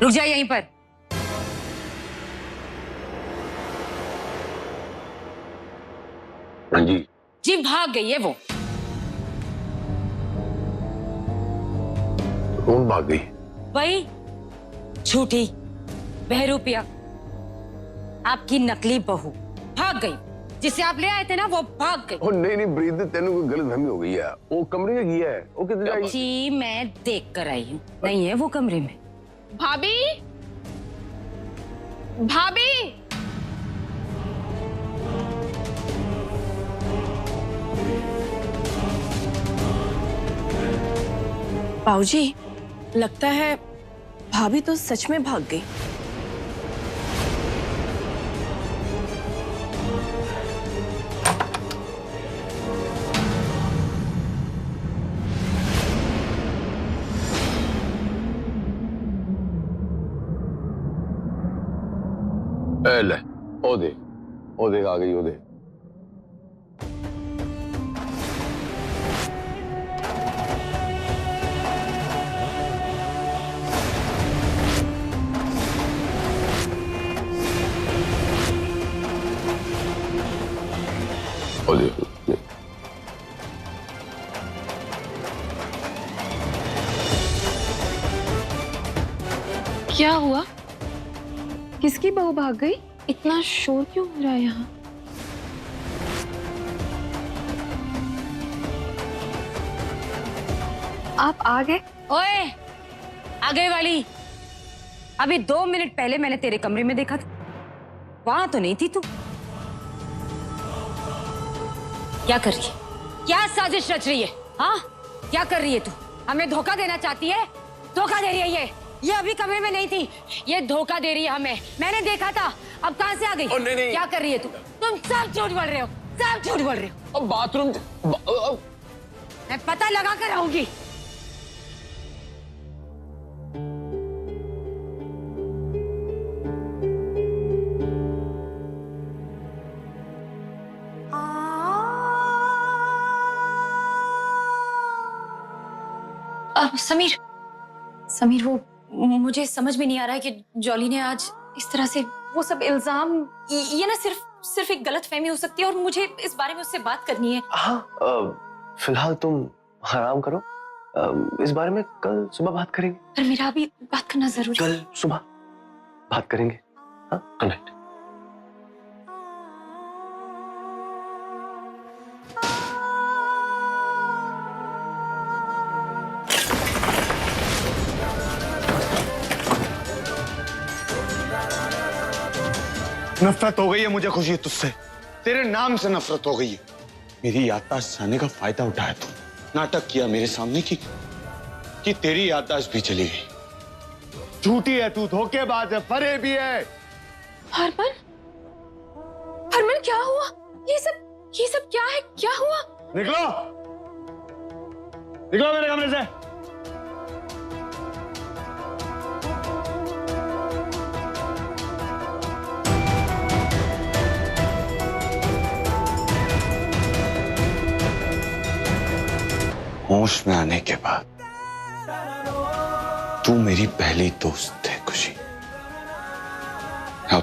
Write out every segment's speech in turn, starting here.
रुक जाए यहीं पर। हाँ जी। जी भाग गई है वो। कौन भाग गई? वही झूठी बहरूपिया, आपकी नकली बहू भाग गई। जिसे आप ले आए थे ना वो भाग गई। ओ नहीं नहीं ब्रीद, तेनू कोई गलतफहमी हो गई है। वो कमरे में गया है, वो किधर जाएगी? जी मैं देख कर आई हूँ, नहीं है वो कमरे में। भाभी, भाभी, बाबूजी, लगता है भाभी तो सच में भाग गई। ले ओ देख आ गई, ओ देख। ओ देख, देख। क्या हुआ? किसकी बहू भाग गई? इतना शोर क्यों हो रहा है यहाँ? आप आ गए? ओए आगे वाली, अभी 2 मिनट पहले मैंने तेरे कमरे में देखा था, वहां तो नहीं थी तू। क्या कर रही है? क्या साजिश रच रही है? हाँ क्या कर रही है तू? हमें धोखा देना चाहती है? धोखा दे रही है ये अभी कमरे में नहीं थी, ये धोखा दे रही है हमें। मैंने देखा था, अब कहां से आ गई? नहीं, नहीं। क्या कर रही है तू? तुम सब झूठ बोल रहे हो, सब झूठ बोल रहे हो। अब बाथरूम मैं पता लगा कर आऊंगी। समीर, वो मुझे समझ में नहीं आ रहा है कि जॉली ने आज इस तरह से वो सब इल्जाम, ये ना सिर्फ एक गलतफहमी हो सकती है और मुझे इस बारे में उससे बात करनी है। हाँ, फिलहाल तुम आराम करो। इस बारे में कल सुबह बात करेंगे। पर मेरा अभी बात करना जरूरी है। कल सुबह बात करेंगे। हाँ, गुड नाइट। नफरत हो गई है मुझे खुशी तुझसे, तेरे नाम से नफरत हो गई है। मेरी याददाश्त जाने का फायदा उठाया तू, नाटक किया मेरे सामने कि तेरी याददाश्त भी चली गई। झूठी है तू, धोखेबाज है, फरेबी है। हरमन, हरमन क्या हुआ? ये सब क्या है? क्या हुआ? निकलो, निकलो मेरे कमरे से। होश में आने के बाद तू मेरी पहली दोस्त है खुशी, अब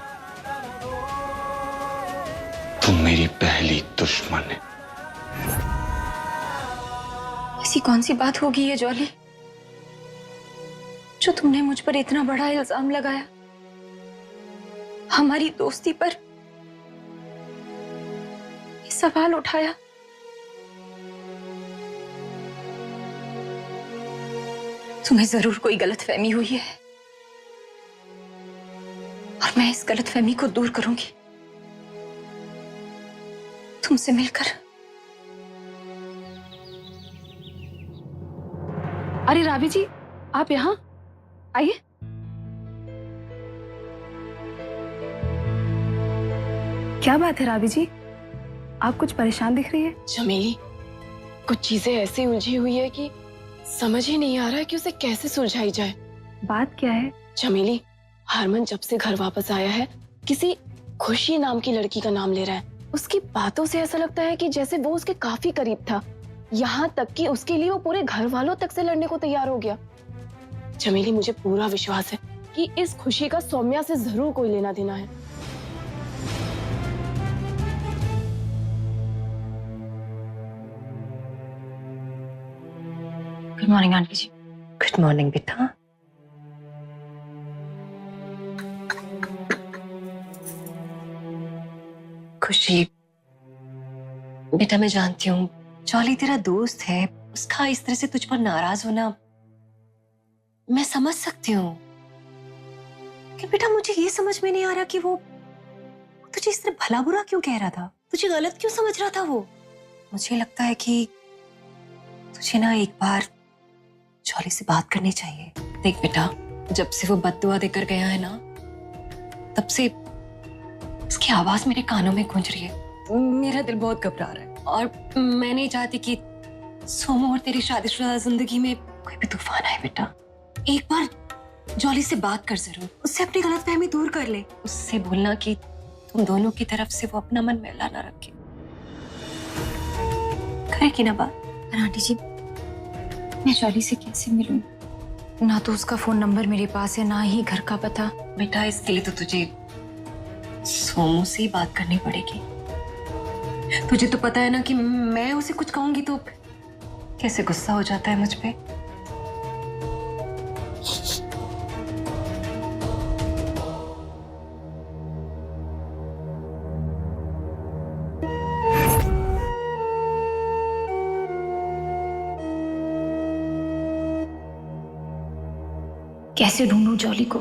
तू मेरी पहली दुश्मन है। ऐसी कौन सी बात होगी ये जॉली, जो तुमने मुझ पर इतना बड़ा इल्जाम लगाया, हमारी दोस्ती पर ये सवाल उठाया? तुम्हें जरूर कोई गलतफहमी हुई है और मैं इस गलतफहमी को दूर करूंगी तुमसे मिलकर। अरे रावी जी, आप यहाँ आइए। क्या बात है रावी जी, आप कुछ परेशान दिख रही है। चमेली, कुछ चीजें ऐसी उलझी हुई है कि समझ ही नहीं आ रहा है कि उसे कैसे सुलझाई जाए। बात क्या है? चमेली, हरमन जब से घर वापस आया है किसी खुशी नाम की लड़की का नाम ले रहा है। उसकी बातों से ऐसा लगता है कि जैसे वो उसके काफी करीब था, यहाँ तक कि उसके लिए वो पूरे घर वालों तक से लड़ने को तैयार हो गया। चमेली, मुझे पूरा विश्वास है कि इस खुशी का सौम्या से जरूर कोई लेना देना है। गुड मॉर्निंग आंटी जी। गुड मॉर्निंग बेटा। खुशी बेटा, मैं जानती हूँ जॉली तेरा दोस्त है, उसका इस तरह से तुझ पर नाराज होना मैं समझ सकती हूँ, कि बेटा मुझे ये समझ में नहीं आ रहा कि वो तुझे इस तरह भला बुरा क्यों कह रहा था, तुझे गलत क्यों समझ रहा था वो। मुझे लगता है कि तुझे ना एक बार जॉली से बात करनी चाहिए। देख बेटा, जब से वो बद्दुआ देकर गया है ना, तब से उसकी आवाज मेरे कानों में गूंज रही है। मेरा दिल बहुत घबरा रहा है और मैं नहीं चाहती कि सोमू और तेरी शादीशुदा जिंदगी में कोई भी तूफान आए। बेटा एक बार जॉली से बात कर जरूर, उससे अपनी गलतफहमी दूर कर ले, उससे बोलना कि तुम दोनों की तरफ से वो अपना मन मैला ना रखे। करेगी ना बात? पर आंटी जी, मैं जॉली से कैसे मिलूं? ना तो उसका फोन नंबर मेरे पास है, ना ही घर का पता। बेटा इसके लिए तो तुझे सोमू से ही बात करनी पड़ेगी। तुझे तो पता है ना कि मैं उसे कुछ कहूंगी तो कैसे गुस्सा हो जाता है मुझ पे। कैसे ढूंढूं जॉली को?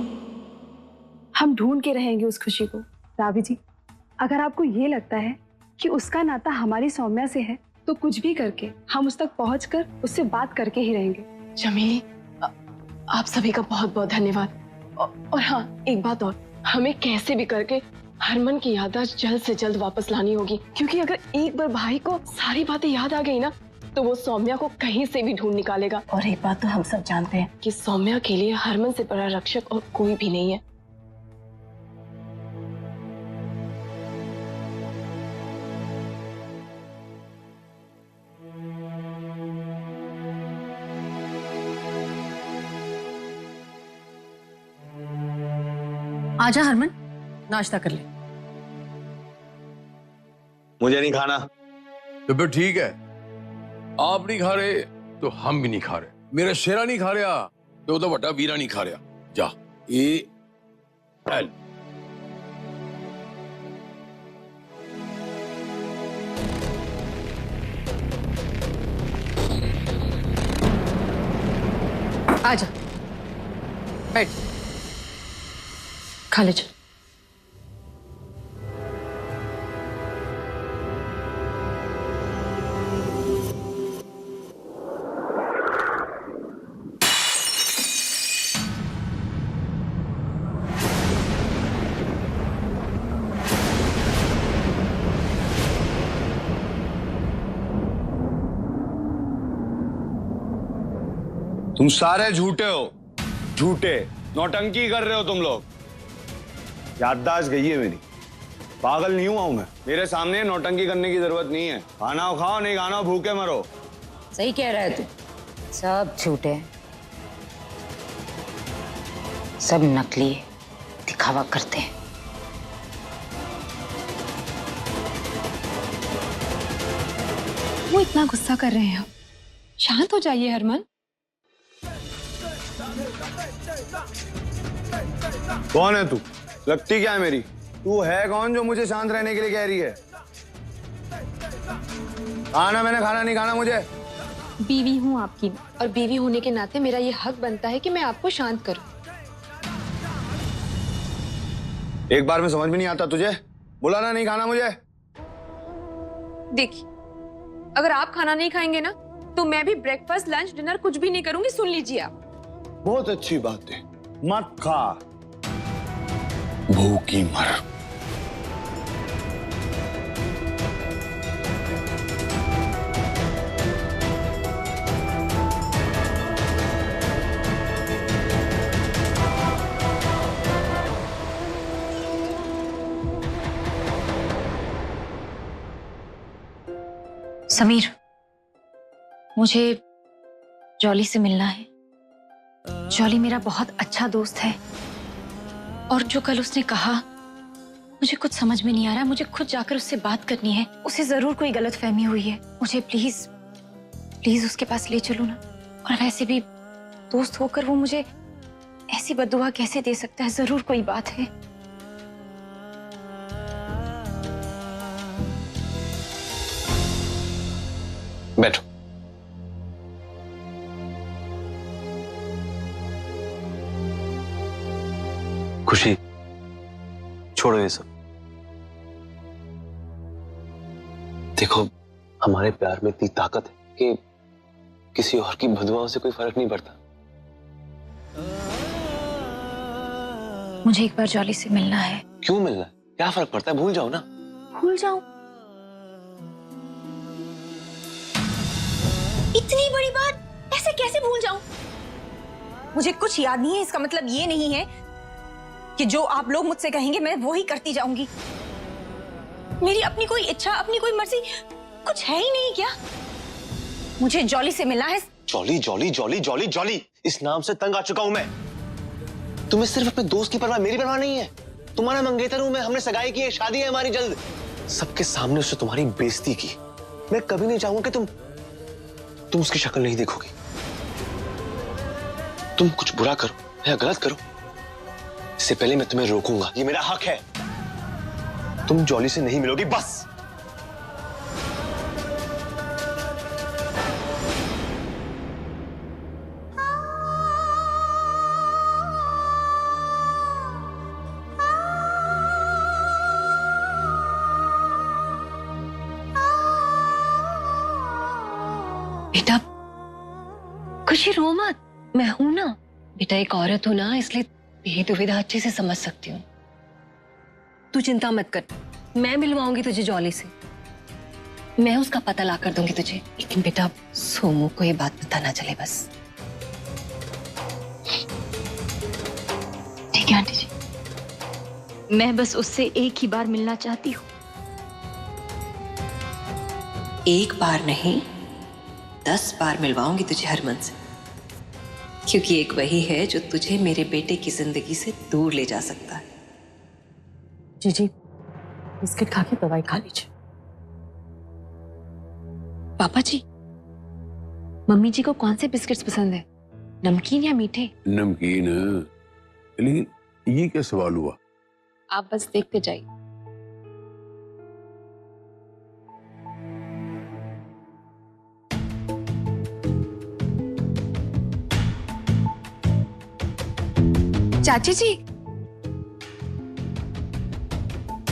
हम ढूंढ के रहेंगे उस खुशी को। रावी जी, अगर आपको ये लगता है कि उसका नाता हमारी सौम्या से है, तो कुछ भी करके हम उस तक पहुंचकर उससे बात करके ही रहेंगे। चमेली, आप सभी का बहुत बहुत धन्यवाद। और हाँ, एक बात और, हमें कैसे भी करके हरमन की याददाश्त जल्द से जल्द वापस लानी होगी, क्योंकि अगर एक बार भाई को सारी बातें याद आ गई ना, तो वो सौम्या को कहीं से भी ढूंढ निकालेगा। और एक बात तो हम सब जानते हैं कि सौम्या के लिए हरमन से बड़ा रक्षक और कोई भी नहीं है। आजा हरमन, नाश्ता कर ले। मुझे नहीं खाना। तो फिर ठीक है, आप नहीं खा रहे तो हम भी नहीं खा रहे। मेरा शेरा नहीं खा रहा तो बड़ा वीरा नहीं खा रहा। जा ए एल। आजा, बैठ, खा ले। चल, तुम सारे झूठे हो, झूठे नौटंकी कर रहे हो तुम लोग। याददाश्त गई है मेरी, पागल नहीं हुआ हूं मैं। मेरे सामने नौटंकी करने की जरूरत नहीं है। खाना खाओ, नहीं खाना भूखे मरो। सही कह रहा है तू, सब झूठे हैं, सब नकली है, दिखावा करते हैं। वो इतना गुस्सा कर रहे हैं, शांत हो जाइए हरमन। कौन है तू? लगती क्या है मेरी? तू है कौन जो मुझे शांत रहने के लिए कह रही है? खाना मैंने खाना नहीं खाना मुझे। बीवी हूँ आपकी, और बीवी होने के नाते मेरा ये हक बनता है कि मैं आपको शांत करूं। एक बार में समझ में नहीं आता तुझे? बोला ना नहीं खाना मुझे। देखिए, अगर आप खाना नहीं खाएंगे ना, तो मैं भी ब्रेकफास्ट लंच डिनर कुछ भी नहीं करूंगी। सुन लीजिए आप। बहुत अच्छी बात है, मत खा, भूखी मर। समीर, मुझे जॉली से मिलना है। जॉली मेरा बहुत अच्छा दोस्त है, और जो कल उसने कहा, मुझे कुछ समझ में नहीं आ रहा। मुझे खुद जाकर उससे बात करनी है। उसे जरूर कोई गलतफहमी हुई है। मुझे प्लीज प्लीज उसके पास ले चलो ना। और वैसे भी दोस्त होकर वो मुझे ऐसी बद्दुआ कैसे दे सकता है? जरूर कोई बात है। बैठो। खुशी, छोड़ो ये सब। देखो, हमारे प्यार में इतनी ताकत है कि किसी और की बदुआओं से कोई फर्क नहीं पड़ता। मुझे एक बार जॉली से मिलना है। क्यों मिलना है? क्या फर्क पड़ता है? भूल जाओ ना। भूल जाऊं? इतनी बड़ी बात ऐसे कैसे भूल जाऊं? मुझे कुछ याद नहीं है, इसका मतलब ये नहीं है कि जो आप लोग मुझसे कहेंगे मैं वो ही करती जाऊंगी। मेरी अपनी कोई इच्छा, अपनी कोई मर्जी कुछ है ही नहीं क्या? मुझे जॉली से मिलना है। Jolly jolly jolly jolly jolly, इस नाम से तंग आ चुका हूं मैं। तुम्हें सिर्फ अपने दोस्त की परवाह, मेरी परवाह नहीं है। तुम्हारा मंगेतर हूं मैं, हमने सगाई की है, शादी है हमारी जल्द। सबके सामने उससे तुम्हारी बेइज्जती की। मैं कभी नहीं चाहूंगा कि तुम उसकी शक्ल नहीं देखोगी। तुम कुछ बुरा करो या गलत करो, इससे पहले मैं तुम्हें रोकूंगा। ये मेरा हक है। तुम जॉली से नहीं मिलोगी, बस। बेटा, खुशी रो मत, मैं हूं ना। बेटा, एक औरत हूं ना, इसलिए तेरी दुविधा अच्छे से समझ सकती हूँ। तू चिंता मत कर, मैं मिलवाऊंगी तुझे जॉली से। मैं उसका पता ला कर दूंगी तुझे। लेकिन बेटा, सोमू को ये बात पता ना चले बस। ठीक है आंटी जी, मैं बस उससे एक ही बार मिलना चाहती हूँ। एक बार नहीं, 10 बार मिलवाऊंगी तुझे हरमन से, क्योंकि एक वही है जो तुझे मेरे बेटे की जिंदगी से दूर ले जा सकता है। जी, बिस्किट खा के दवाई खा लीजिए। पापा जी, मम्मी जी को कौन से बिस्किट्स पसंद है, नमकीन या मीठे? नमकीन। लेकिन ये क्या सवाल हुआ? आप बस देखते जाइए। चाची जी,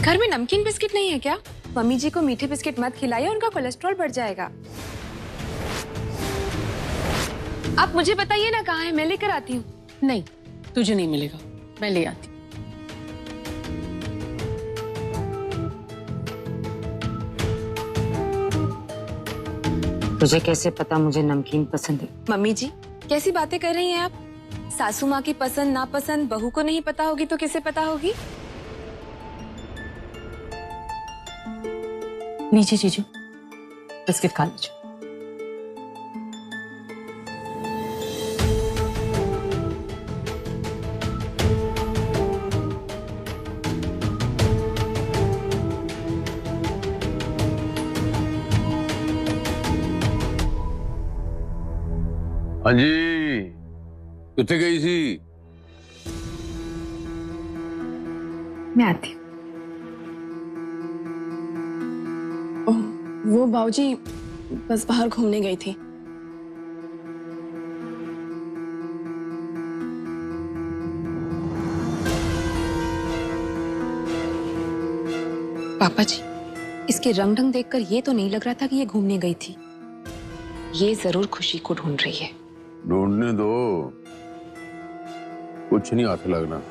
घर में नमकीन बिस्किट नहीं है क्या? मम्मी जी को मीठे बिस्किट मत खिलाइए, उनका कोलेस्ट्रॉल बढ़ जाएगा। आप मुझे बताइए ना कहाँ है, मैं लेकर आती हूँ। नहीं, तुझे नहीं मिलेगा, मैं ले आती। तुझे कैसे पता मुझे नमकीन पसंद है? मम्मी जी, कैसी बातें कर रही हैं आप? सासू माँ की पसंद नापसंद बहू को नहीं पता होगी तो किसे पता होगी? लीजिए जीजू, बिस्किट खा लीजिए। हाँ जी, कितने गई थी? मैं आती हूँ। वो बाबूजी बस बाहर घूमने गई थी। पापा जी, इसके रंग ढंग देखकर ये तो नहीं लग रहा था कि ये घूमने गई थी। ये जरूर खुशी को ढूंढ रही है। ढूंढने दो, कुछ नहीं हाथ लगना।